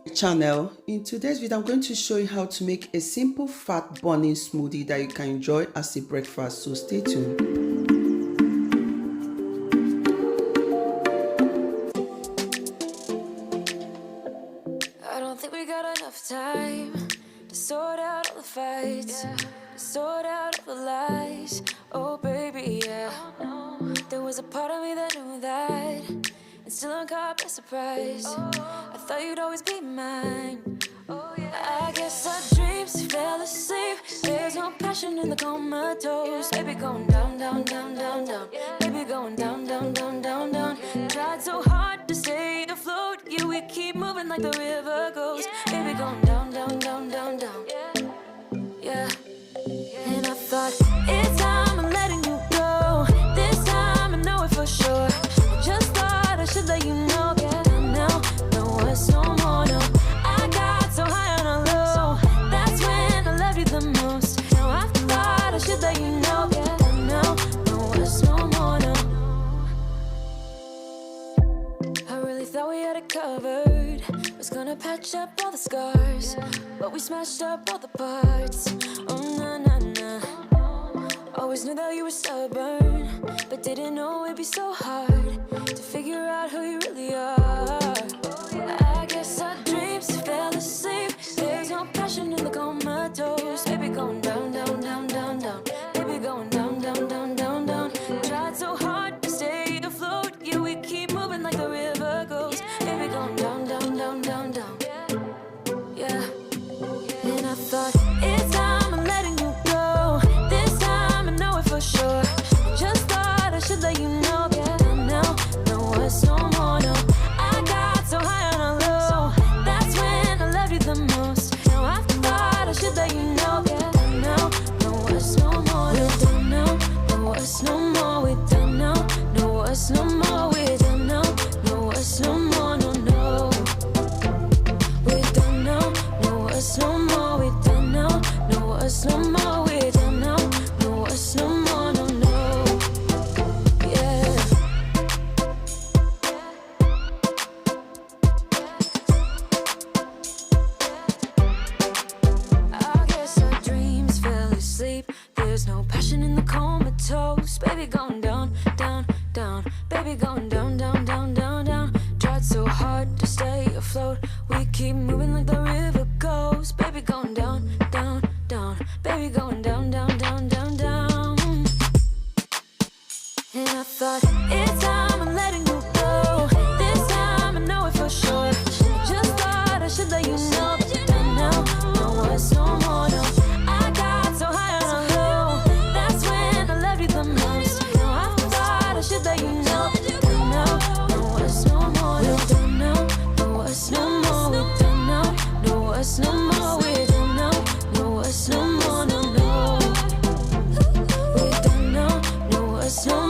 Channel. In today's video, I'm going to show you how to make a simple fat burning smoothie that you can enjoy as a breakfast. So stay tuned. I don't think we got enough time to sort out all the fights, to sort out all the lies. Oh baby, yeah. There was a part of me that knew that, and still I'm caught by surprise. I thought you'd always be mine. I guess our dreams fell asleep. There's no passion in the comatose. Baby going down, down, down, down, down. Baby going down, down, down, down, down. Tried so hard to stay afloat. Yeah, we keep moving like the river goes. Baby going down, down, down, down, down. Yeah. And I thought, it's time I'm letting you go. This time I know it for sure. I just thought I should let you know. Yeah, now, no words no more, no. I got so high on a low. That's when I loved you the most. Now I thought I should let you know. Yeah, now, no words no more, no. I really thought we had it covered. Was gonna patch up all the scars, but we smashed up all the parts. Oh na na na. Always knew that you were stubborn, but didn't know it'd be so hard to figure out who you really are. I guess our dreams fell asleep. There's no passion in the comatose. Baby going down, down, down, down, down. Baby going down, down, down, down, down. Tried so hard to stay afloat. Yeah, we keep moving like the river goes. Baby going down, down, down, down, down. Yeah. And I thought, it's time I'm letting you go. This time I know it for sure. Just thought I should let you know. Yeah, now, no words no more, no. I got so high on a low. That's when I loved you the most. Now I thought I should let you know. Yeah, now, no words no more, no. We're done now, no words no more. We're done now, no words no more. We're done now, no words no more, no, no. We're done now, no words no more. We're done now, no words no more. We're done now, no words no more, no, no. Yeah. I guess our dreams fell asleep. There's no passion in the comatose. Baby going down, down, down. Baby going down, down, down, down, down. Tried so hard to stay afloat. We keep moving like the river goes. Baby going down, down, down. Baby going down, down, down, down, down. And I thought, it's time I'm letting you go. This time I know it for sure. Just thought I should let you know. And now, no words no more, no. I got so high on a low. That's when I loved you the most. Now I thought I should let you know. And now, no words no more, no. We're done now, no words no more. We're done now, no words no more. We're done now, no words no more, no, no. We're done now, no words no more.